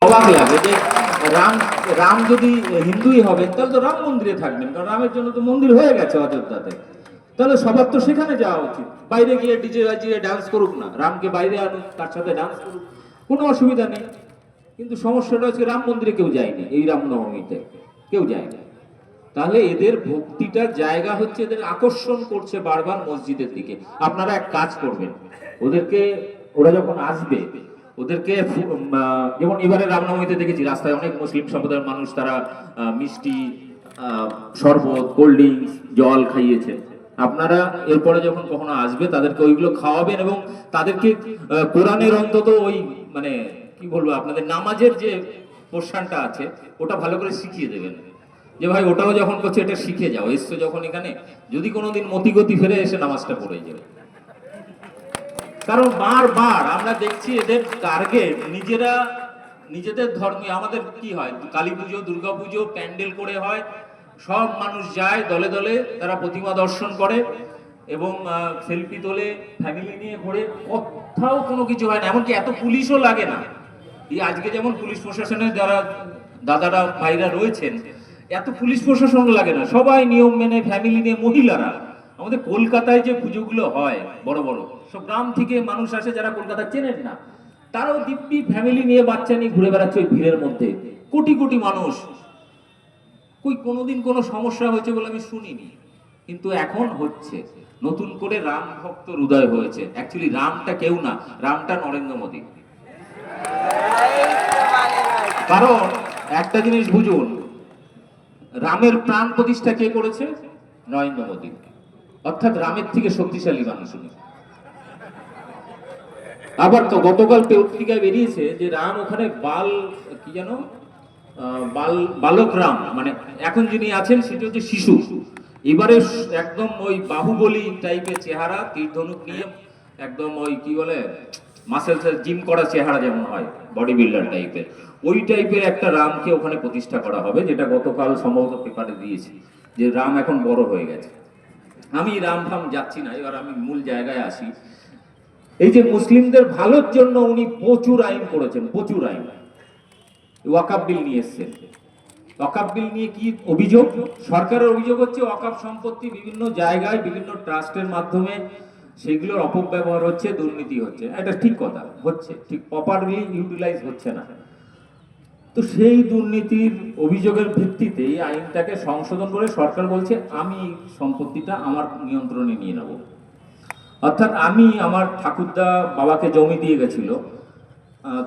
অবাক লাগে যে রাম রাম যদি হিন্দুই হবেন তাহলে তো রাম মন্দিরে থাকবেন, কারণ রামের জন্য তো মন্দির হয়ে গেছে অযোধ্যাতে। তাহলে সবার তো সেখানে যাওয়া উচিত, বাইরে গিয়ে ডিজে বাজিয়ে ডান্স করুক না, রামকে বাইরে আনুক, তার সাথে ডান্স করুক, কোনো অসুবিধা নেই। কিন্তু সমস্যাটা হচ্ছে রাম মন্দিরে কেউ যায়নি, এই রামনবমীতে কেউ যায়নি। তাহলে এদের ভক্তিটার জায়গা হচ্ছে, এদের আকর্ষণ করছে বারবার মসজিদের দিকে। আপনারা এক কাজ করবেন, ওদেরকে, ওরা যখন আসবে ওদেরকে যেমন এবারে রামনবমীতে দেখেছি রাস্তায় অনেক মুসলিম সম্প্রদায়ের মানুষ, তারা মিষ্টি, শরবত, কোল্ড ড্রিঙ্কস, জল খাইয়েছে। আপনারা এরপরে যখন কখনো আসবে তাদেরকে ওইগুলো খাওয়াবেন এবং তাদেরকে কোরআনের অন্তত ওই মানে কি বলবো, আপনাদের নামাজের যে পোর্শনটা আছে ওটা ভালো করে শিখিয়ে দেবেন, যে ভাই ওটাও যখন করছে এটা শিখে যাও, এসছো যখন এখানে, যদি কোনোদিন মতিগতি ফিরে এসে নামাজটা পড়ে যাবে। কারণ বারবার আমরা দেখছি এদের টার্গেট নিজেরা, নিজেদের ধর্মে। আমাদের কি হয়, কালী পুজো, দুর্গা পুজো প্যান্ডেল করে হয়, সব মানুষ যায় দলে দলে, তারা প্রতিমা দর্শন করে এবং সেলফি তোলে, ফ্যামিলি নিয়ে ঘোরে, কোথাও কোনো কিছু হয় না, এমনকি এত পুলিশও লাগে না। এই আজকে যেমন পুলিশ প্রশাসনের যারা দাদারা ভাইরা রয়েছেন, এত পুলিশ প্রশাসন লাগে না, সবাই নিয়ম মেনে ফ্যামিলি নিয়ে, মহিলারা। আমাদের কলকাতায় যে পুজোগুলো হয় বড় বড়, সব গ্রাম থেকে মানুষ আসে যারা কলকাতা চেনেন না, তারাও দিব্যি ফ্যামিলি নিয়ে বাচ্চা নিয়ে ঘুরে বেড়াচ্ছে ওই ভিড়ের মধ্যে, কোটি কোটি মানুষ। কই কোনোদিন কোনো সমস্যা হয়েছে বলে আমি শুনিনি, কিন্তু এখন হচ্ছে। নতুন করে রাম ভক্ত হৃদয় হয়েছে। অ্যাকচুয়ালি রামটা কেউ না, রামটা নরেন্দ্র মোদী। কারণ একটা জিনিস বুঝুন, রামের প্রাণ প্রতিষ্ঠা কে করেছে? নরেন্দ্র মোদী। অর্থাৎ রামের থেকে শক্তিশালী মানুষ উনি। আবার তো গতকাল পত্রিকায় বেরিয়েছে যে রাম ওখানে বাল কি জানো, বালক রাম, মানে এখন যিনি আছেন সেটা হচ্ছে শিশু। এবারে একদম ওই বাহুবলী টাইপের চেহারা, তীর ধনুক নিয়ে, একদম ওই কি বলে মাসেলস জিম করা চেহারা যেমন হয়, বডি বিল্ডার টাইপের, ওই টাইপের একটা রামকে ওখানে প্রতিষ্ঠা করা হবে, যেটা গতকাল সম্ভবত পেপারে দিয়েছি, যে রাম এখন বড় হয়ে গেছে। আমি রাম ফাম যাচ্ছি না, এবার আমি মূল জায়গায় আসি। এই যে মুসলিমদের ভালোর জন্য উনি প্রচুর আইন করেছেন, প্রচুর আইন। ওয়াকাফ বিল নিয়ে এসছেন। ওয়াকাফ বিল নিয়ে কি অভিযোগ? সরকারের অভিযোগ হচ্ছে ওয়াকাফ সম্পত্তি বিভিন্ন জায়গায় বিভিন্ন ট্রাস্টের মাধ্যমে সেগুলোর অপব্যবহার হচ্ছে, দুর্নীতি হচ্ছে। এটা ঠিক কথা, হচ্ছে, ঠিক প্রপারলি ইউটিলাইজ হচ্ছে না। তো সেই দুর্নীতির অভিযোগের ভিত্তিতে এই আইনটাকে সংশোধন করে সরকার বলছে আমি সম্পত্তিটা আমার নিয়ন্ত্রণে নিয়ে নেব। অর্থাৎ আমি, আমার ঠাকুরদা বাবাকে জমি দিয়ে গেছিল,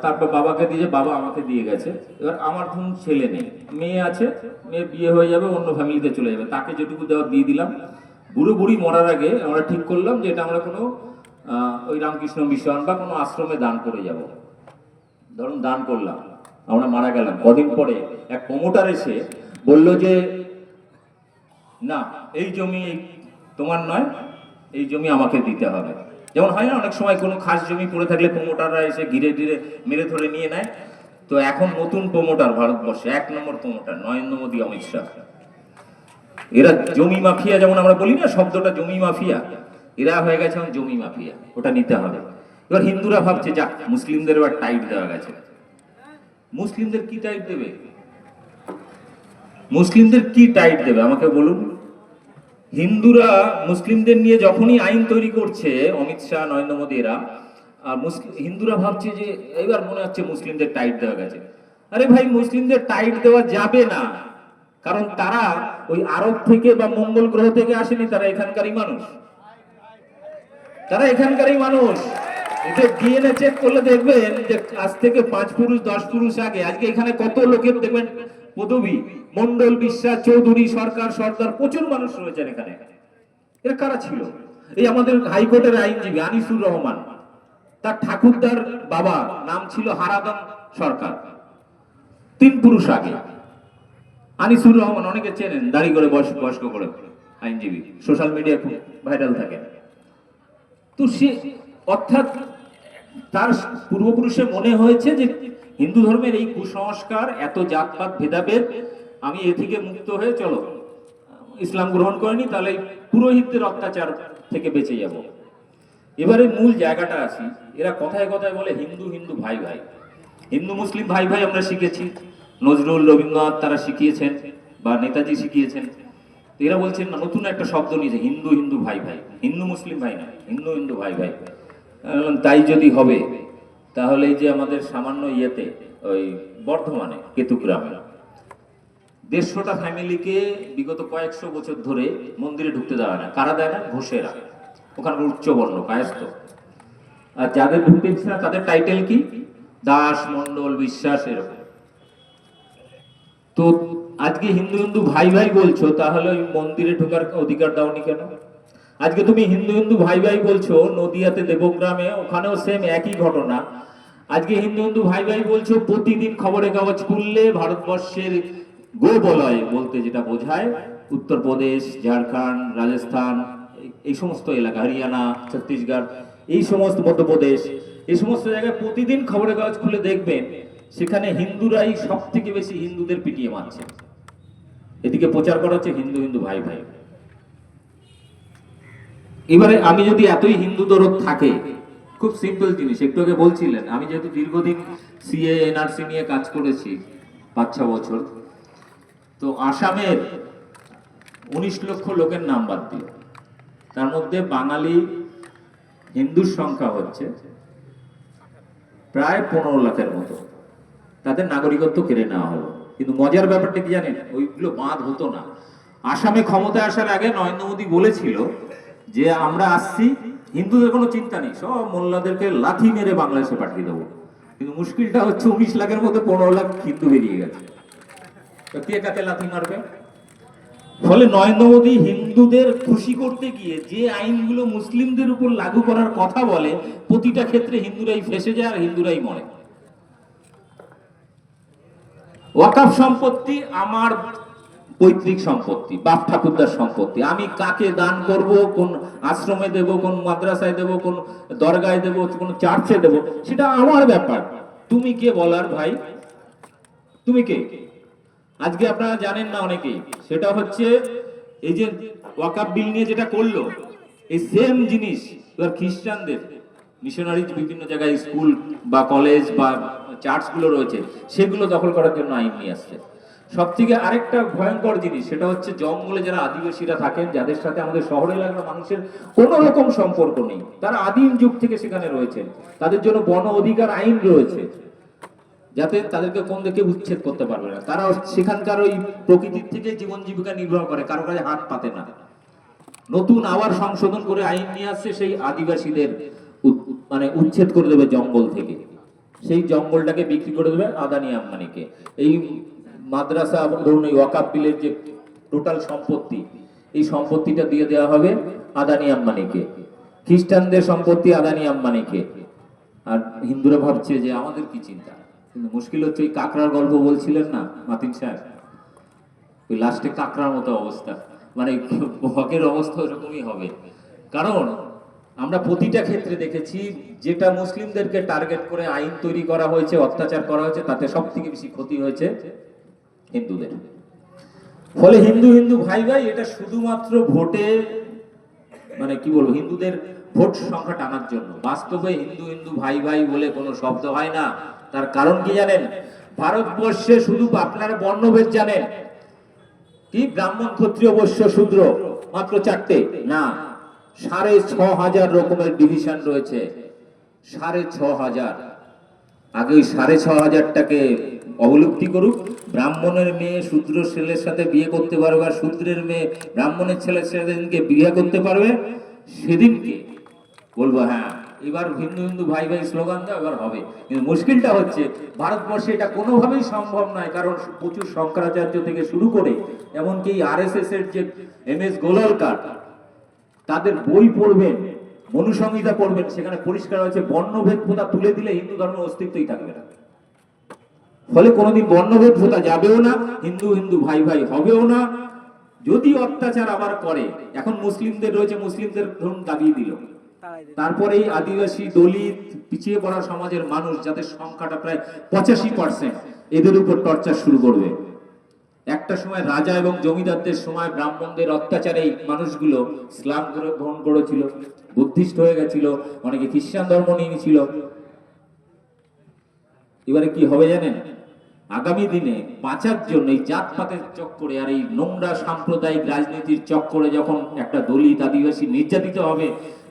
তারপর বাবাকে দিয়ে বাবা আমাকে দিয়ে গেছে, এবার আমার ধরুন ছেলে নেই, মেয়ে আছে, মেয়ে বিয়ে হয়ে যাবে, অন্য ফ্যামিলিতে চলে যাবে, তাকে যেটুকু দেওয়া দিয়ে দিলাম। বুড়ো বুড়ি মরার আগে আমরা ঠিক করলাম যে এটা আমরা কোনো ওই রামকৃষ্ণ মিশন বা কোনো আশ্রমে দান করে যাব। ধরুন দান করলাম, আমরা মারা গেলাম, কদিন পরে এক প্রমোটার এসে বলল যে না, এই জমি তোমার নয়, এই জমি আমাকে দিতে হবে। যেমন হয় না অনেক সময় কোনো খাস জমি পড়ে থাকলে প্রমোটাররা এসে ঘিরে ঘিরে মেরে ধরে নিয়ে নেয়। তো এখন নতুন প্রমোটার ভারতবর্ষে, 1 নম্বর প্রমোটার নরেন্দ্র মোদী, অমিত শাহ। এরা জমি মাফিয়া, যেমন আমরা বলি না শব্দটা জমি মাফিয়া, এরা হয়ে গেছে এখন জমি মাফিয়া, ওটা নিতে হবে। এবার হিন্দুরা ভাবছে যাক মুসলিমদের এবার টাইট দেওয়া গেছে। মুসলিমদের কি টাইট দেবে? মুসলিমদের কি টাইট দেবে আমাকে বলুন। হিন্দুরা মুসলিমদের নিয়ে যখনই আইন তৈরি করছে অমিত শাহ, নরেন্দ্র মোদী এরা, আর হিন্দুরা ভাবছে যে এবার মনে হচ্ছে মুসলিমদের টাইট দেওয়া গেছে। আরে ভাই, মুসলিমদের টাইট দেওয়া যাবে না, কারণ তারা ওই আরব থেকে বা মঙ্গল গ্রহ থেকে আসেনি, তারা এখানকারই মানুষ, তারা এখানকারই মানুষ। এতে ডিএনএ চেক করলে দেখবেন যে আজ থেকে 5 পুরুষ 10 পুরুষ আগে আজকে এখানে কত লোকের দেখবেন পদবী, মন্ডল, বিশ্বাস, চৌধুরী, সরকার, সর্দার, প্রচুর মানুষ রয়েছেন এখানে। এরা কারা ছিল? এই আমাদের হাইকোর্টের আইনজীবী আনিসুর রহমান, তার ঠাকুরদার বাবা নাম ছিল হারাদম সরকার, 3 পুরুষ আগে। আনিসুর রহমান অনেকে চেনেন, দাড়ি করে বয়স্ক করে আইনজীবী, সোশ্যাল মিডিয়ায় খুব ভাইরাল থাকে। তো সে, অর্থাৎ তার পূর্বপুরুষে মনে হয়েছে যে হিন্দু ধর্মের এই কুসংস্কার, এত জাতপাত ভেদাভেদ, আমি এ থেকে মুক্ত হয়ে চলো ইসলাম গ্রহণ করেনি, তাহলে পুরোহিতদের অত্যাচার থেকে বেঁচে যাব। এবারে মূল জায়গাটা আসি। এরা কথায় কথায় বলে হিন্দু হিন্দু ভাই ভাই। হিন্দু মুসলিম ভাই ভাই আমরা শিখেছি, নজরুল রবীন্দ্রনাথ তারা শিখিয়েছেন বা নেতাজি শিখিয়েছেন। তো এরা বলছেন না, নতুন একটা শব্দ নিয়েছে, হিন্দু হিন্দু ভাই ভাই, হিন্দু মুসলিম ভাই না, হিন্দু হিন্দু ভাই ভাই। আমি বললাম তাই যদি হবে তাহলে এই যে আমাদের সামান্য ইয়েতে ওই বর্ধমানে কেতুগ্রামে 150টা ফ্যামিলিকে বিগত কয়েকশো বছর ধরে মন্দিরে ঢুকতে দেওয়া হয় না। কারা দেয় না? ঘোষেরা, ওখানকার উচ্চবর্ণ কায়স্থ। আর যাদের ঢুকতে দিচ্ছে না তাদের টাইটেল কি? দাস, মন্ডল, বিশ্বাস, এরকম। তো আজকে হিন্দু হিন্দু ভাই ভাই বলছো, তাহলে ওই মন্দিরে ঢোকার অধিকার দাওনি কেন? আজকে তুমি হিন্দু হিন্দু ভাই ভাই বলছো, নদিয়াতে দেবগ্রামে ওখানেও সেম একই ঘটনা। আজকে হিন্দু হিন্দু ভাই ভাই বলছো, প্রতিদিন খবরের কাগজ খুললে ভারতবর্ষের গোবলয় বলতে যেটা বোঝায় উত্তরপ্রদেশ, ঝাড়খণ্ড, রাজস্থান, এই সমস্ত এলাকা, হরিয়ানা, ছত্তিশগড়, এই সমস্ত, মধ্যপ্রদেশ, এই সমস্ত জায়গায় প্রতিদিন খবরের কাগজ খুলে দেখবেন সেখানে হিন্দুরাই সব থেকে বেশি হিন্দুদের পিটিয়ে মারছে। এদিকে প্রচার করা হচ্ছে হিন্দু হিন্দু ভাই ভাই। এবারে আমি যদি এতই হিন্দু দরদ থাকে, খুব সিম্পল জিনিস, একটু আগে বলছিলেন, আমি যেহেতু দীর্ঘদিন সিএ এনআরসি নিয়ে কাজ করেছি 5-6 বছর, তো আসামের 19 লক্ষ লোকের নাম বাদ দিল, তার মধ্যে বাঙালি হিন্দুর সংখ্যা হচ্ছে প্রায় 15 লাখের মতো। তাদের নাগরিকত্ব কেড়ে নেওয়া হলো। কিন্তু মজার ব্যাপারটা কি জানেন? ওইগুলো বাদ হতো না। আসামে ক্ষমতায় আসার আগে নরেন্দ্র মোদী বলেছিল যে আমরা আসছি, হিন্দুদের কোনো চিন্তা নেই, সব মোল্লাদেরকে লাথি মেরে বাংলাদেশে পাঠিয়ে দেবো। কিন্তু মুশকিলটা হচ্ছে 19 লাখের মধ্যে 15 লাখ হিন্দু বেরিয়ে গেছে। কে কাকে লাথি মারবে? ফলে নরেন্দ্র মোদী হিন্দুদের খুশি করতে গিয়ে যে আইনগুলো মুসলিমদের উপর লাগু করার কথা বলে, প্রতিটা ক্ষেত্রে হিন্দুরাই ফেসে যায় আর হিন্দুরাই মরে। ওয়াকফ সম্পত্তি আমার পৈতৃক সম্পত্তি, বাপ ঠাকুরদার সম্পত্তি। আমি কাকে দান করব, কোন আশ্রমে দেব, কোন মাদ্রাসায় দেব, কোন দরগায় দেব, কোন চার্চে দেব, সেটা আমার ব্যাপার। তুমি কে বলার ভাই? তুমি কে? আজকে আপনারা জানেন না অনেকেই, সেটা হচ্ছে এই যে ওয়াকফ বিল নিয়ে যেটা করলো, এই সেম জিনিস এবার খ্রিস্টানদের মিশনারি বিভিন্ন জায়গায় স্কুল বা কলেজ বা চার্চগুলো রয়েছে, সেগুলো দখল করার জন্য আইন নিয়ে আসছে। সব থেকে আরেকটা ভয়ঙ্কর জিনিস, সেটা হচ্ছে জঙ্গলে যারা আদিবাসীরা থাকেন, যাদের সাথে আমাদের শহরে এলাকার মানুষের কোনো রকম সম্পর্ক নেই, তারা আদিম যুগ থেকে সেখানে রয়েছেন, তাদের জন্য বন অধিকার আইন রয়েছে, যাতে তাদেরকে কোন দিকে উচ্ছেদ করতে পারবে না। তারা সেখানকার ওই প্রকৃতির থেকে জীবন জীবিকা নির্বাহ করে, কারো কাছে হাত পাতে না। নতুন আবার সংশোধন করে আইন নিয়ে আসছে, সেই আদিবাসীদের মানে উচ্ছেদ করে দেবে জঙ্গল থেকে, সেই জঙ্গলটাকে বিক্রি করে দেবে আদানি আম্বানিকে। এই মাদ্রাসা, ধরুন এই ওয়াকফ বিলের যে টোটাল সম্পত্তি, এই সম্পত্তিটা দিয়ে দেওয়া হবে আদানি আম্বানিকে। খ্রিস্টানদের সম্পত্তি আদানি আম্বানিকে। আর হিন্দুরা ভাবছে যে আমাদের কি চিন্তা। কিন্তু মুশকিল হচ্ছে, ওই কাকড়ার গল্প বলছিলেন না মাতিন সাহেব, ওই লাস্টে কাকড়ার মতো অবস্থা, মানে হকের অবস্থা এরকমই হবে। কারণ আমরা প্রতিটা ক্ষেত্রে দেখেছি, যেটা মুসলিমদেরকে টার্গেট করে আইন তৈরি করা হয়েছে, অত্যাচার করা হয়েছে, তাতে সব থেকে বেশি ক্ষতি হয়েছে হিন্দুদের। ফলে হিন্দু হিন্দু ভাই ভাই, এটা শুধুমাত্র ভোটে, মানে কি বলবো, হিন্দুদের ভোট সংখ্যা টানার জন্য। বাস্তবে হিন্দু হিন্দু ভাই ভাই বলে কোনো শব্দ হয় না। তার কারণ কি জানেন? ভারতবর্ষে শুধু আপনারা বর্ণভেদ জানেন কি, ব্রাহ্মণ, ক্ষত্রিয়, বৈশ্য, শূদ্র, মাত্র 4টে না, 6500 রকমের ডিভিশন রয়েছে। 6500। আগে ওই 6500টাকে অবলুপ্তি করুক। ব্রাহ্মণের মেয়ে শূদ্র ছেলের সাথে বিয়ে করতে পারবে, আর শূদ্রের মেয়ে ব্রাহ্মণের ছেলের সাথে বিয়ে করতে পারবে, সেদিনকে বলবো হ্যাঁ এবার হিন্দু হিন্দু ভাই ভাই স্লোগান দাও, এবার হবে। কিন্তু মুশকিলটা হচ্ছে, ভারতবর্ষে এটা কোনোভাবেই সম্ভব নয়। কারণ প্রচুর শঙ্করাচার্য থেকে শুরু করে এমনকি আরএসএস এর যে এমএস গোলওয়ালকার, তাদের বই পড়বেন, মনুসংহিতা পড়বেন, সেখানে পরিষ্কার হয়েছে বর্ণভেদ প্রথা তুলে দিলে হিন্দু ধর্মের অস্তিত্বই থাকবে না। ফলে কোনোদিন বর্ণভেদ প্রথা যাবেও না, হিন্দু হিন্দু ভাই ভাই হবেও না। যদি অত্যাচার আবার করে, এখন মুসলিমদের রয়েছে, মুসলিমদের ধরুন দাবিয়ে দিল, তারপরে এই আদিবাসী, দলিত, পিছিয়ে পড়া সমাজের মানুষ, যাদের সংখ্যাটা প্রায় 85%, এদের উপর টর্চার শুরু করবে। একটা সময় রাজা এবং জমিদারদের সময় ব্রাহ্মণদের অত্যাচারে এই মানুষগুলো ইসলাম গ্রহণ করেছিল, বুদ্ধিস্ট হয়ে গেছিল, অনেকে খ্রিস্টান ধর্ম নিয়ে নিয়েছিল। এবারে কি হবে জানেন, আগামী দিনে বাঁচার জন্য এই জাতপাতের চক্করে আর এই নোংরা সাম্প্রদায়িক রাজনীতির চক্করে যখন একটা দলিত আদিবাসী নির্যাতিত হবে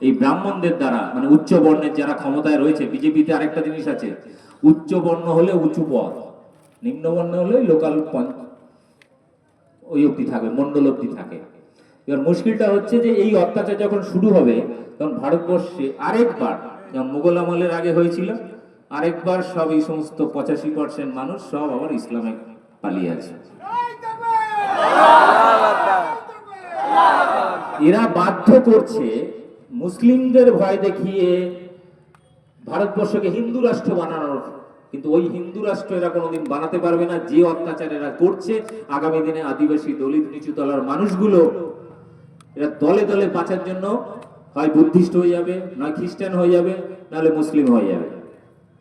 এই ব্রাহ্মণদের দ্বারা, মানে উচ্চ বর্ণের যারা ক্ষমতায় রয়েছে, বিজেপিতে আরেকটা জিনিস আছে, উচ্চ বর্ণ হলে উঁচু পদ, নিম্ন বর্ণ হলে লোকাল ওই অব্দি থাকে, মন্ডল অব্দি থাকে। এবার মুশকিলটা হচ্ছে যে এই অত্যাচার যখন শুরু হবে তখন ভারতবর্ষে আরেকবার, যেমন মুঘল আমলের আগে হয়েছিল, আরেকবার সব এই সমস্ত 85% মানুষ সব আবার ইসলামে পালিয়ে আছে। এরা বাধ্য করছে মুসলিমদের ভয় দেখিয়ে ভারতবর্ষকে হিন্দু রাষ্ট্র বানানোর, কিন্তু ওই হিন্দু রাষ্ট্র এরা কোনোদিন বানাতে পারবে না। যে অত্যাচার এরা করছে আগামী দিনে আদিবাসী দলিত নিচু তলার মানুষগুলো এরা দলে দলে বাঁচার জন্য হয় বুদ্ধিস্ট হয়ে যাবে, নয় খ্রিস্টান হয়ে যাবে, নাহলে মুসলিম হয়ে যাবে।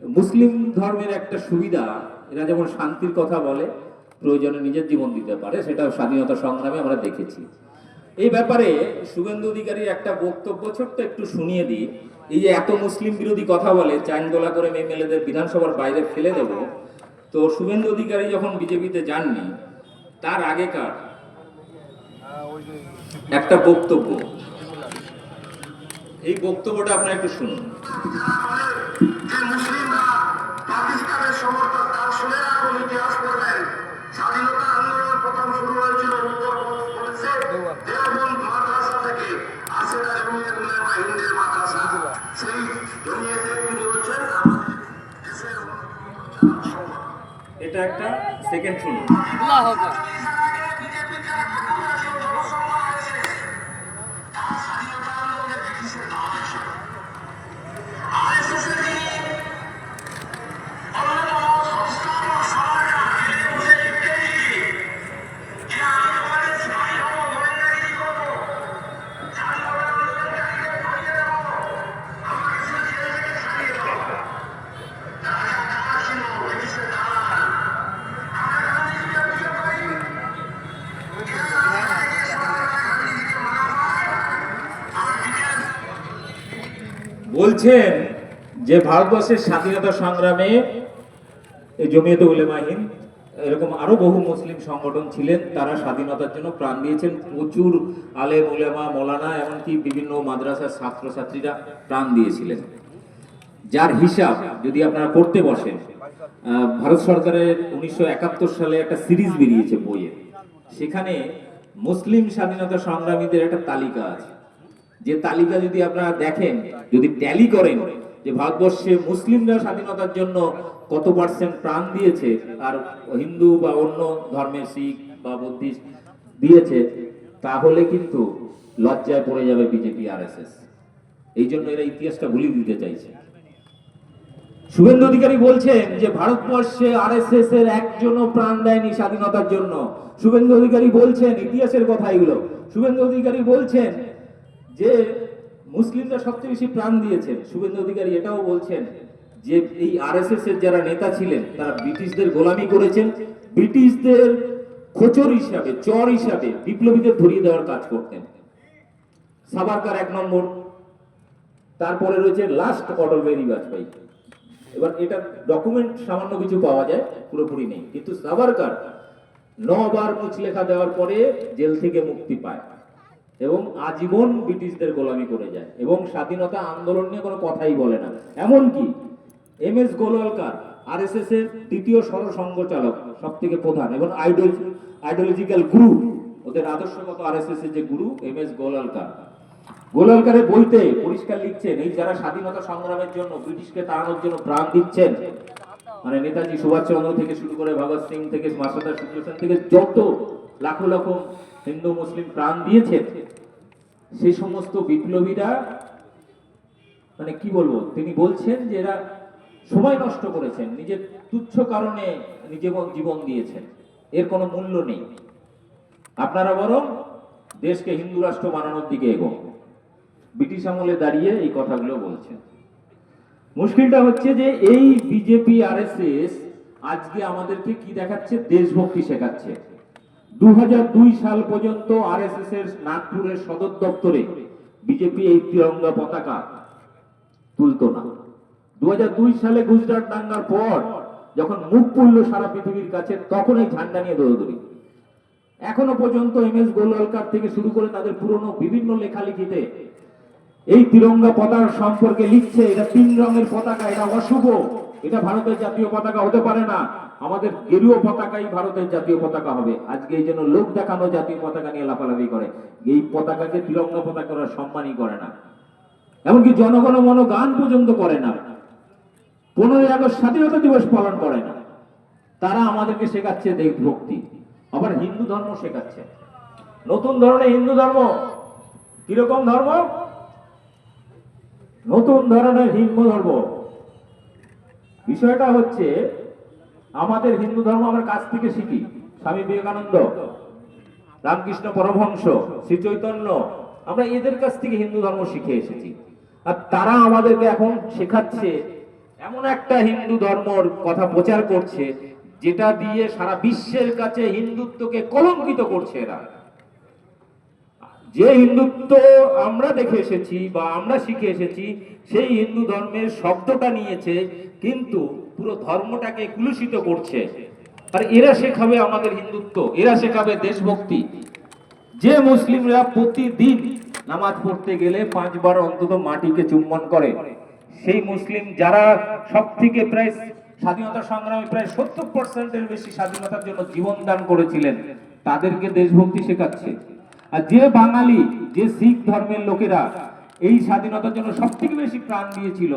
মুসলিম ধর্মের একটা সুবিধা, এরা যেমন শান্তির কথা বলে, প্রয়োজনে নিজের জীবন দিতে পারে, সেটাও স্বাধীনতা সংগ্রামে আমরা দেখেছি। এই ব্যাপারে শুভেন্দু অধিকারীর একটা বক্তব্য ছোট্ট একটু শুনিয়ে দিই। এই যে এত মুসলিম বিরোধী কথা বলে, চাইনদোলা করে এমএলএদের বিধানসভার বাইরে ফেলে দেব, তো শুভেন্দু অধিকারী যখন বিজেপিতে যাননি তার আগেকার একটা বক্তব্য, এই বক্তব্যটা আপনারা একটু শুনুন। পাকিস্তানের সমর্থক তার শুনে রাখুন, ইতিহাস পড়বেন। স্বাধীনতা আন্দোলন প্রথম শুরু হয়েছিল উত্তরপ্রদেশে দেওবন্দ মাদ্রাসা থেকে, আর সেটা জমিয়ত উলামা হিন্দের মাদ্রাসা। সেই জমিয়তে তিনি হচ্ছেন আমাদের দেশের, এটা একটা সেকেন্ড শুনুন। আল্লাহু আকবার। বলছেন যে ভারতবর্ষের স্বাধীনতা সংগ্রামে জমিয়তে উলামা হিন্দ এরকম আরো বহু মুসলিম সংগঠন ছিলেন, তারা স্বাধীনতার জন্য প্রাণ দিয়েছেন। প্রচুর আলেম উলামা মৌলানা এমনকি বিভিন্ন মাদ্রাসার ছাত্রছাত্রীরা প্রাণ দিয়েছিলেন, যার হিসাব যদি আপনারা করতে বসেন, ভারত সরকারের 1971 সালে একটা সিরিজ বেরিয়েছে বইয়ে, সেখানে মুসলিম স্বাধীনতা সংগ্রামীদের একটা তালিকা আছে। যে তালিকা যদি আপনারা দেখেন, যদি ট্যালি করেন যে ভারতবর্ষে মুসলিমরা স্বাধীনতার জন্য কত পার্সেন্ট প্রাণ দিয়েছে আর হিন্দু বা অন্য ধর্মের শিখ বা বুদ্ধিস্ট দিয়েছে, তাহলে কিন্তু লজ্জায় পড়ে যাবে বিজেপি আরএসএস। এই জন্য এরা ইতিহাসটা ভুলিয়ে দিতে চাইছে। শুভেন্দু অধিকারী বলছেন যে ভারতবর্ষে আরএসএস এর একজনও প্রাণ দেয়নি স্বাধীনতার জন্য। শুভেন্দু অধিকারী বলছেন, ইতিহাসের কথা এগুলো, শুভেন্দু অধিকারী বলছেন যে মুসলিমরা সবচেয়ে বেশি প্রাণ দিয়েছেন। শুভেন্দু অধিকারী এটাও বলছেন যে এই আরএসএস এর যারা নেতা ছিলেন তারা ব্রিটিশদের গোলামি করেছেন, ব্রিটিশদের খোঁচর হিসাবে, চর হিসাবে বিপ্লবীদের ধরিয়ে দেওয়ার কাজ করতেন। সাভারকার 1 নম্বর, তারপরে রয়েছে লাস্ট অটল বিহারী বাজপেয়ী। এবার এটা ডকুমেন্ট সামান্য কিছু পাওয়া যায়, পুরোপুরি নেই, কিন্তু সাভারকার 9 বার মুচলেখা দেওয়ার পরে জেল থেকে মুক্তি পায় এবং আজীবন ব্রিটিশদের গোলামি করে যায় এবং স্বাধীনতা আন্দোলন নিয়ে কোনো কথাই বলে না। এমনকি এমএস গোলওয়ালকার আরএসএস এর দ্বিতীয় সরসংঘ চালক, সব থেকে প্রধান এবং আইডিওলজিক্যাল গুরু, ওদের আদর্শগত আরএসএস এর যে গুরু এমএস গোলওয়ালকারের বইতে পরিষ্কার লিখছেন, এই যারা স্বাধীনতা সংগ্রামের জন্য ব্রিটিশকে তাড়ানোর জন্য প্রাণ দিচ্ছেন, মানে নেতাজি সুভাষচন্দ্র থেকে শুরু করে ভগৎ সিং থেকে মাস্টারদা শুক্লা সেন থেকে যত লাখো লাখো হিন্দু মুসলিম প্রাণ দিয়েছেন, সেই সমস্ত বিপ্লবীরা, মানে কি বলবো, তিনি বলছেন যে এরা সময় নষ্ট করেছেন, নিজের তুচ্ছ কারণে নিজে জীবন দিয়েছেন, এর কোনো মূল্য নেই। আপনারা বরং দেশকে হিন্দু রাষ্ট্র বানানোর দিকে এগোন। ব্রিটিশ আমলে দাঁড়িয়ে এই কথাগুলো বলছেন। মুশকিলটা হচ্ছে যে এই বিজেপি আরএসএস আজকে আমাদেরকে কি দেখাচ্ছে, দেশভক্তি শেখাচ্ছে। 2002 সাল পর্যন্ত আরএসএস এর নাগপুরের সদর দপ্তরে বিজেপি এই তিরঙ্গা পতাকা তুলতো না। 2002 সালে গুজরাট দাঙ্গার পর যখন মুখ পুড়লো সারা পৃথিবীর কাছে তখন এই ঝান্ডা নিয়ে দৌড়দৌড়ি। এখনো পর্যন্ত MS গোলওয়ালকার থেকে শুরু করে তাদের পুরনো বিভিন্ন লেখালেখিতে এই তিরঙ্গা পতাকা সম্পর্কে লিখছে, এটা 3 রঙের পতাকা, এটা অশুভ, এটা ভারতের জাতীয় পতাকা হতে পারে না, আমাদের গেরুয়া পতাকাই ভারতের জাতীয় পতাকা হবে। আজকে এই জন্য লোক দেখানো জাতীয় পতাকা নিয়ে লাফালাফি করে, এই পতাকাকে তিরঙ্গা পতাকা ওরা সম্মানই করে না, এমনকি জনগণ মন গান পর্যন্ত করে না, 15ই আগস্ট স্বাধীনতা দিবস পালন করে না। তারা আমাদেরকে শেখাচ্ছে দেশভক্তি, আবার হিন্দু ধর্ম শেখাচ্ছে, নতুন ধরনের হিন্দু ধর্ম। কিরকম ধর্ম? নতুন ধরনের হিন্দু ধর্ম। বিষয়টা হচ্ছে আমাদের হিন্দু ধর্ম আমরা কাছ থেকে শিখি, স্বামী বিবেকানন্দ, রামকৃষ্ণ পরমহংস, শ্রী চৈতন্য, আমরা এদের কাছ থেকে হিন্দু ধর্ম শিখে এসেছি। আর তারা আমাদেরকে এখন শেখাচ্ছে এমন একটা হিন্দু ধর্মর কথা প্রচার করছে যেটা দিয়ে সারা বিশ্বের কাছে হিন্দুত্বকে কলঙ্কিত করছে এরা। যে হিন্দুত্ব আমরা দেখে এসেছি বা আমরা শিখে এসেছি সেই হিন্দু ধর্মের শব্দটা নিয়েছে, কিন্তু পুরো ধর্মটাকে কুলুষিত করছে। আর এরা শেখাবে আমাদের হিন্দুত্ব, এরা শেখাবে দেশভক্তি। যে মুসলিমরা প্রতিদিন নামাজ পড়তে গেলে 5 বার অন্তত মাটিকে চুম্বন করে, সেই মুসলিম যারা সব থেকে প্রায় স্বাধীনতা সংগ্রামে প্রায় 70%-এর বেশি স্বাধীনতার জন্য জীবন দান করেছিলেন, তাদেরকে দেশভক্তি শেখাচ্ছে। আর যে বাঙালি, যে শিখ ধর্মের লোকেরা এই স্বাধীনতার জন্য সব থেকে বেশি প্রাণ দিয়েছিল,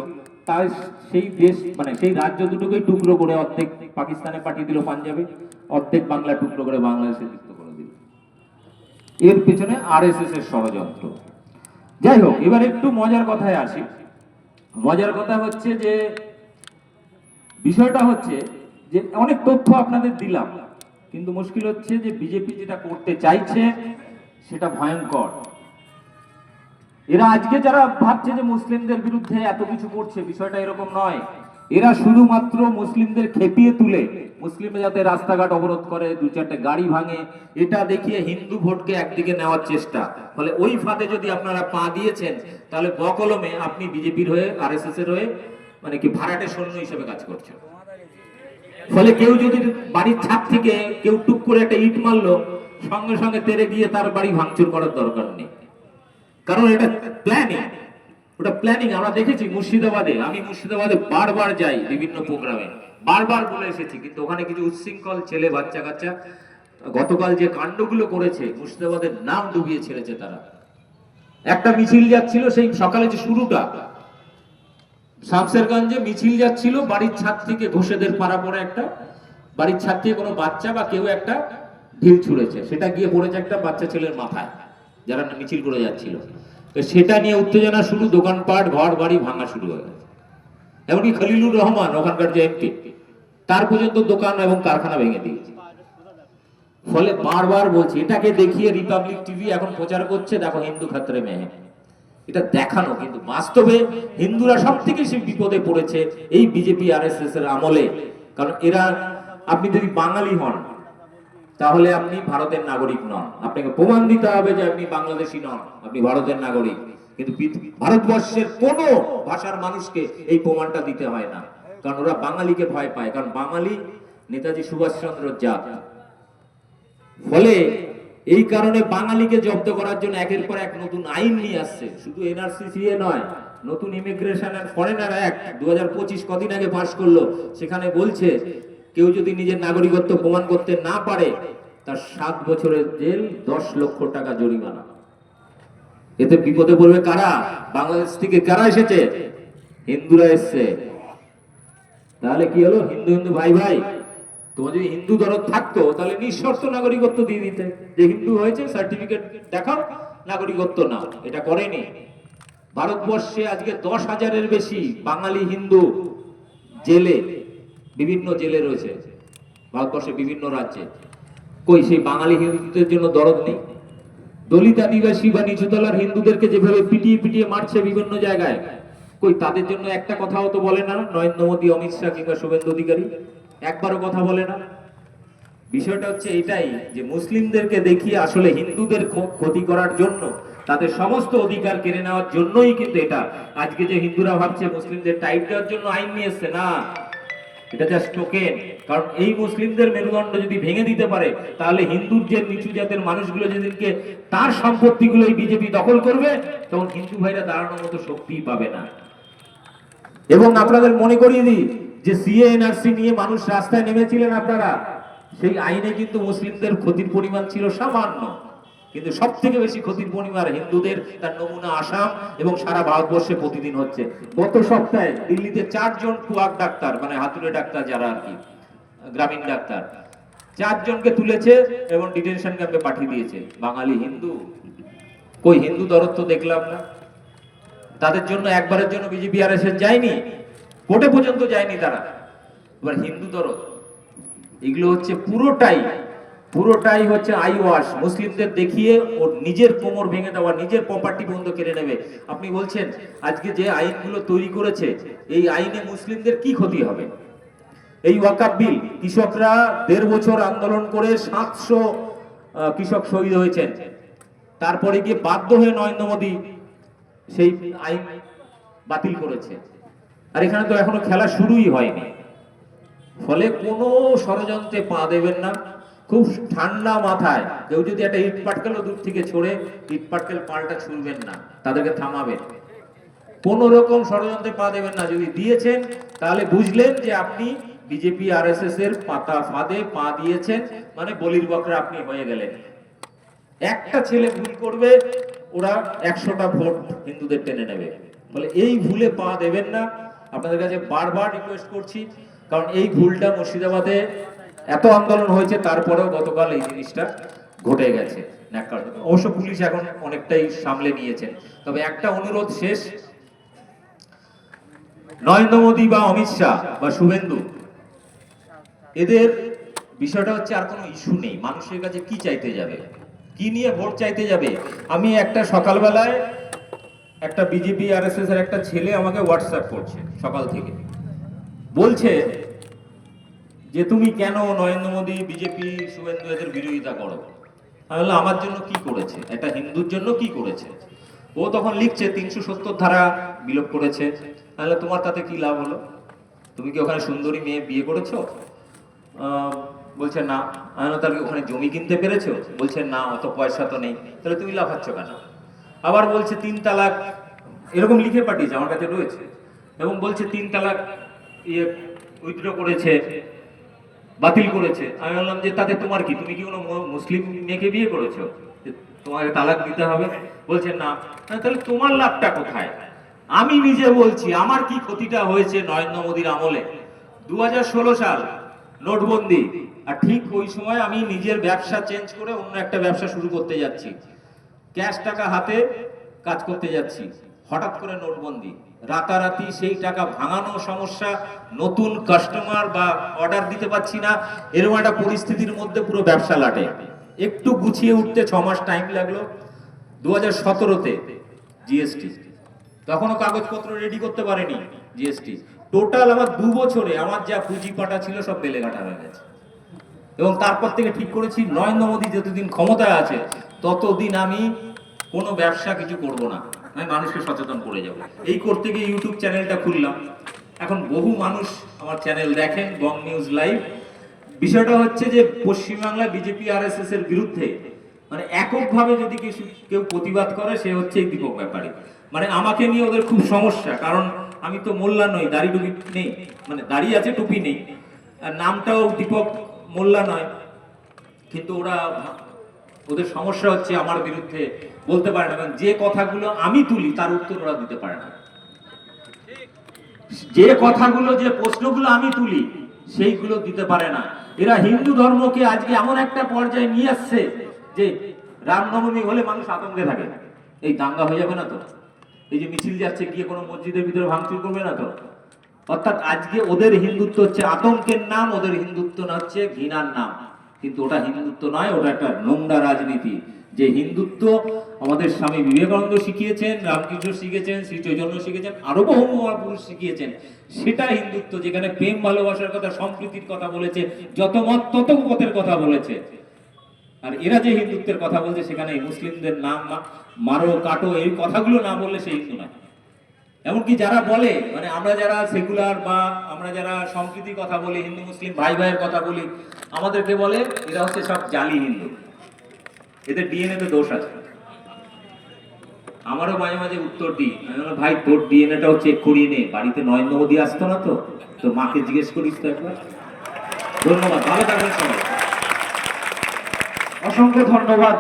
তাই সেই দেশ মানে সেই রাজ্য দুটোকে টুকরো করে অর্ধেক পাকিস্তানে পাঠিয়ে দিল পাঞ্জাবে, অর্ধেক বাংলা টুকরো করে বাংলাদেশে যুক্ত করে দিল। এর পেছনে RSS এর ষড়যন্ত্র। যাই হোক, এবার একটু মজার কথায় আসি। মজার কথা হচ্ছে যে বিষয়টা হচ্ছে যে অনেক তথ্য আপনাদের দিলাম, কিন্তু মুশকিল হচ্ছে যে বিজেপি যেটা করতে চাইছে সেটা ভয়ঙ্কর। এরা আজকে যারা ভাবছে যে মুসলিমদের বিরুদ্ধে এত কিছু করছে, বিষয়টা এরকম নয়। এরা শুধুমাত্র মুসলিমদের খেপিয়ে তুলে, মুসলিমরা যাতে রাস্তাঘাট অবরোধ করে, 2-4টে গাড়ি ভাঙে, এটা দেখিয়ে হিন্দু ভোটকে একদিকে নেওয়ার চেষ্টা। ফলে ওই ফাঁদে যদি আপনারা পা দিয়েছেন, তাহলে বকলমে আপনি বিজেপির হয়ে, RSS এর হয়ে মানে কি ভাড়াটে সৈন্য হিসেবে কাজ করছেন। ফলে কেউ যদি বাড়ির ছাদ থেকে কেউ টুক করে একটা ইট মারলো, সঙ্গে সঙ্গে তেড়ে গিয়ে তার বাড়ি ভাঙচুর করার দরকার নেই, কারণ এটা প্ল্যানিং। ওটা প্ল্যানিং আমরা দেখেছি মুর্শিদাবাদে। আমি মুর্শিদাবাদে বারবার যাই বিভিন্ন প্রোগ্রামে, বারবার বলে এসেছি, কিন্তু ওখানে কিছু উচ্ছৃঙ্খল ছেলে বাচ্চা কাচ্চা গতকাল যে কাণ্ডগুলো করেছে, মুর্শিদাবাদের নাম ডুবিয়ে ছেড়েছে তারা। একটা মিছিল যাচ্ছিল, সেই সকালে যে শুরুটা শামসেরগঞ্জে মিছিল যাচ্ছিল, বাড়ির ছাদ থেকে ঘোষেদের পাড়া পড়ে একটা বাড়ির ছাদ থেকে কোনো বাচ্চা বা কেউ একটা ঢিল ছুঁড়েছে, সেটা গিয়ে পড়েছে একটা বাচ্চা ছেলের মাথায় যারা মিছিল করে যাচ্ছিল। তো সেটা নিয়ে উত্তেজনা শুরু, দোকানপাট ঘর বাড়ি ভাঙা শুরু হয়ে গেছে। এমনকি খলিলুর রহমান ওখানকার যে MP, তার পর্যন্ত দোকান এবং কারখানা ভেঙে দিয়েছে। ফলে বারবার বলছি, এটাকে দেখিয়ে রিপাবলিক টিভি এখন প্রচার করছে, দেখো হিন্দু খাতরে মেয়ে, এটা দেখানো। কিন্তু বাস্তবে হিন্দুরা সব থেকে বেশি বিপদে পড়েছে এই বিজেপি RSS এর আমলে। কারণ এরা, আপনি যদি বাঙালি হন তাহলে আপনি ভারতের নাগরিক নন, আপনাকে প্রমাণ দিতে হবে যে আপনি বাংলাদেশি নন, আপনি ভারতের নাগরিক। কিন্তু ভারতবর্ষের কোন ভাষার মানুষকে এই প্রমাণটা দিতে হয় না, কারণ ওরা বাঙালিকে ভয় পায়, কারণ বাঙালি নেতাজি সুভাষচন্দ্র জাত। ফলে এই কারণে বাঙালিকে জব্দ করার জন্য একের পর এক নতুন আইন নিয়ে আসছে। শুধু NRC-CA নয়, নতুন ইমিগ্রেশন এন্ড ফরেনার অ্যাক্ট 2025 কদিন আগে পাস করলো। সেখানে বলছে কেউ যদি নিজের নাগরিকত্ব প্রমাণ করতে না পারে, তার 7 বছরের জেল, 10 লক্ষ টাকা জরিমানা। এতে বিপদে পড়বে কারা? বাংলাদেশ থেকে কারা এসেছে? হিন্দুরা এসছে। তাহলে কি হলো? হিন্দু হিন্দু ভাই ভাই। তোমার যদি হিন্দু দরদ থাকতো তাহলে নিঃশর্ত নাগরিকত্ব দিয়ে দিতে, যে হিন্দু হয়েছে সার্টিফিকেট দেখাও, নাগরিকত্ব নাও। এটা করেনি। ভারতবর্ষে আজকে 10,000-এর বেশি বাঙালি হিন্দু জেলে, বিভিন্ন জেলে রয়েছে ভারতবর্ষের বিভিন্ন রাজ্যে। কই সেই বাঙালি হিন্দুদের জন্য দরদ নেই? দলিত আদিবাসী বা নিচুতলার হিন্দুদেরকে যেভাবে পিটিয়ে পিটিয়ে মারছে বিভিন্ন জায়গায়, কই তাদের জন্য একটা কথাও তো বলে না নরেন্দ্র মোদী, অমিত শাহ কিংবা শুভেন্দু অধিকারী? একবারও কথা বলে না। বিষয়টা হচ্ছে এটাই যে মুসলিমদেরকে দেখিয়ে আসলে হিন্দুদের ক্ষতি করার জন্য, তাদের সমস্ত অধিকার কেড়ে নেওয়ার জন্যই কিন্তু এটা। আজকে যে হিন্দুরা ভাবছে মুসলিমদের টাইট দেওয়ার জন্য আইন নিয়ে এসছে, না, এটা জাস্ট টোকেন। কারণ এই মুসলিমদের মেরুদণ্ড যদি ভেঙে দিতে পারে, তাহলে হিন্দুর যে নিচু জাতের মানুষগুলো যেদিনকে তার সম্পত্তিগুলো বিজেপি দখল করবে, তখন হিন্দু ভাইরা দাঁড়ানোর মতো শক্তিই পাবে না। এবং আপনাদের মনে করিয়ে দিই যে সিএ এনআরসি নিয়ে মানুষ রাস্তায় নেমেছিলেন আপনারা, সেই আইনে কিন্তু মুসলিমদের ক্ষতির পরিমাণ ছিল সামান্য, কিন্তু সব থেকে বেশি ক্ষতির পরিমাণ হিন্দুদের। তার নমুনা আসাম এবং সারা ভারতবর্ষে প্রতিদিন হচ্ছে। গত সপ্তাহে দিল্লিতে 4 জন কুয়াক ডাক্তার, মানে হাতুড়ে ডাক্তার যারা আর কি, গ্রামীণ ডাক্তার, 4 জনকে তুলেছে এবং ডিটেনশন ক্যাম্পে পাঠিয়ে দিয়েছে। বাঙালি হিন্দু, কই হিন্দু দরদ তো দেখলাম না। তাদের জন্য একবারের জন্য বিজেপি আর এসে যায়নি, কোর্টে পর্যন্ত যায়নি তারা। এবার হিন্দু দরদ, এগুলো হচ্ছে পুরোটাই হচ্ছে আই ওয়াশ, মুসলিমদের দেখিয়ে ওর নিজের কোমর ভেঙে দেওয়া, নিজের প্রপার্টি বন্ধ কেড়ে নেবে। আপনি বলছেন আজকে যে আইনগুলো তৈরি করেছে, এই আইনে মুসলিমদের কি ক্ষতি হবে? এই ওয়াকাফ বিল, কৃষকরা 1.5 বছর আন্দোলন করে 700 কৃষক শহীদ হয়েছেন, তারপরে গিয়ে বাধ্য হয়ে নরেন্দ্র মোদী সেই আইন বাতিল করেছে। আর এখানে তো এখনো খেলা শুরুই হয়নি। ফলে কোনো ষড়যন্ত্রে পা দেবেন না, খুব ঠান্ডা মাথায়। কেউ যদি একটা ইট পাটকেল দূর থেকে ছড়ে, ইট পাটকেল পাল্টা ছুড়বেন না, তাদেরকে থামাবেন। কোন রকম ষড়যন্ত্রে পা দেবেন না। যদি দিয়েছেন তাহলে বুঝলেন যে আপনি বিজেপি আরএসএস এর পাতা ফাঁদে পা দিয়েছেন, মানে বলির বকরা আপনি হয়ে গেলেন। একটা ছেলে ভুল করবে, ওরা 100টা ভোট হিন্দুদের টেনে নেবে। বলে এই ভুলে পা দেবেন না, আপনাদের কাছে বারবার রিকোয়েস্ট করছি। কারণ এই ভুলটা মুর্শিদাবাদে এত আন্দোলন হয়েছে, তারপরেও গতকাল এই জিনিসটা ঘটে গেছে। অবশ্য পুলিশ এখন অনেকটাই সামলে নিয়েছেন। তবে একটা অনুরোধ শেষ, নরেন্দ্র মোদী বা অমিত শাহ বা শুভেন্দু, এদের বিষয়টা হচ্ছে আর কোনো ইস্যু নেই। মানুষের কাছে কি চাইতে যাবে, কি নিয়ে ভোট চাইতে যাবে? আমি একটা সকালবেলায় একটা বিজেপি আরএসএস এর একটা ছেলে আমাকে হোয়াটসঅ্যাপ করছে সকাল থেকে, বলছে যে তুমি কেন নরেন্দ্র মোদী, বিজেপি, শুভেন্দু এদের বিরোধিতা করো? আমি বললাম আমার জন্য কি করেছে, একটা হিন্দুর জন্য কি করেছে? ও তখন লিখছে 370 ধারা বিলোপ করেছে। তাহলে তোমার তাতে কি লাভ হলো? তুমি কি ওখানে সুন্দরী মেয়ে বিয়ে করেছো? বলছে না। আমি বললাম তাহলে ওখানে জমি কিনতে পেরেছো? বলছে না, অত পয়সা তো নেই। তাহলে তুমি লাফাচ্ছ কেন? আবার বলছে 3 তালাক, এরকম লিখে পাঠিয়েছে, আমার কাছে রয়েছে। এবং বলছে 3 তালাক ইয়ে উইথড্র করেছে, বাতিল করেছে। আমি বললাম যে তাতে তোমার কি, তুমি কি কোনো মুসলিম মেয়েকে বিয়ে করেছো তোমাকে তালাক দিতে হবে? বলছে না। তাহলে তোমার লাভটা কোথায়? আমি নিজে বলছি আমার কি ক্ষতিটা হয়েছে নরেন্দ্র মোদীর আমলে। 2016 সাল নোটবন্দি, আর ঠিক ওই সময় আমি নিজের ব্যবসা চেঞ্জ করে অন্য একটা ব্যবসা শুরু করতে যাচ্ছি, ক্যাশ টাকা হাতে কাজ করতে যাচ্ছি। হঠাৎ করে নোটবন্দি, রাতারাতি সেই টাকা ভাঙানো সমস্যা, নতুন কাস্টমার বা অর্ডার দিতে পারছি না, এরকম একটা পরিস্থিতির মধ্যে পুরো ব্যবসা লাটে। একটু গুছিয়ে উঠতে 6 মাস টাইম লাগলো। 2017-তে জিএসটি, তখনও কাগজপত্র রেডি করতে পারেনি জিএসটি। টোটাল আমার 2 বছরে আমার যা পুঁজি পাটা ছিল সব বেলেঘাটা হয়ে গেছে। এবং তারপর থেকে ঠিক করেছি নরেন্দ্র মোদী যতদিন ক্ষমতায় আছে ততদিন আমি কোনো ব্যবসা কিছু করব না, আমি মানুষকে সচেতন করে যাব। এই করতে গিয়ে ইউটিউব চ্যানেলটা খুললাম। এখন বহু মানুষ আমার চ্যানেল দেখেন, বং নিউজ লাইভ। বিষয়টা হচ্ছে যে পশ্চিমবাংলা বিজেপি আরএসএস এর বিরুদ্ধে মানে এককভাবে যদি কেউ প্রতিবাদ করে, সে হচ্ছে এই দীপক ব্যাপারী। মানে আমাকে নিয়ে ওদের খুব সমস্যা, কারণ আমি তো মোল্লা নই, দাড়ি টুপি নেই, মানে দাড়ি আছে টুপি নেই, আর নামটাও দীপক মোল্লা নয়। কিন্তু ওদের সমস্যা হচ্ছে আমার বিরুদ্ধে বলতে পারে না, কারণ যে কথাগুলো আমি তুলি তার উত্তর ওরা দিতে পারে না। যে কথাগুলো, যে প্রশ্নগুলো আমি তুলি সেইগুলো দিতে পারে না। এরা হিন্দু ধর্মকে আজকে এমন একটা পর্যায়ে নিয়ে আসছে যে রামনবমী হলে মানুষ আতঙ্কে থাকে, এই দাঙ্গা হয়ে যাবে না তো, এই যে মিছিল যাচ্ছে গিয়ে কোনো মসজিদের ভিতরে ভাঙচুর করবে না তো। অর্থাৎ আজকে ওদের হিন্দুত্ব হচ্ছে আতঙ্কের নাম, ওদের হিন্দুত্ব না হচ্ছে ঘৃণার নাম। কিন্তু ওটা হিন্দুত্ব নয়, ওটা একটা নোংরা রাজনীতি। যে হিন্দুত্ব আমাদের স্বামী বিবেকানন্দ শিখিয়েছেন, রামকৃষ্ণ শিখেছেন, শ্রী চৈতন্য শিখেছেন, আরো বহু মহাপুরুষ শিখিয়েছেন, সেটা হিন্দুত্ব। যেখানে প্রেম ভালোবাসার কথা, সম্প্রীতির কথা বলেছে, যত মত তত পথের কথা বলেছে। আর এরা যে হিন্দুত্বের কথা বলছে, সেখানে মুসলিমদের নাম মারো কাটো এই কথাগুলো না বললে সে হিন্দু নয়। এমনকি যারা বলে মানে আমরা যারা সেকুলার বা আমরা যারা সম্প্রীতির কথা বলি, হিন্দু মুসলিম ভাই ভাইয়ের কথা বলি, আমাদেরকে বলে এরা হচ্ছে সব জালি হিন্দু, এদের ডিএনএ তে দোষ আছে। আমারও মাঝে মাঝে উত্তর দিই, আমি বললাম ভাই তোর ডিএনএটাও চেক করিয়ে নে, বাড়িতে নরেন্দ্র মোদী আসতো না তো, তো মাকে জিজ্ঞেস করিস তো একবার। ধন্যবাদ, ভালো থাকবেন সবাই। অসংখ্য ধন্যবাদ।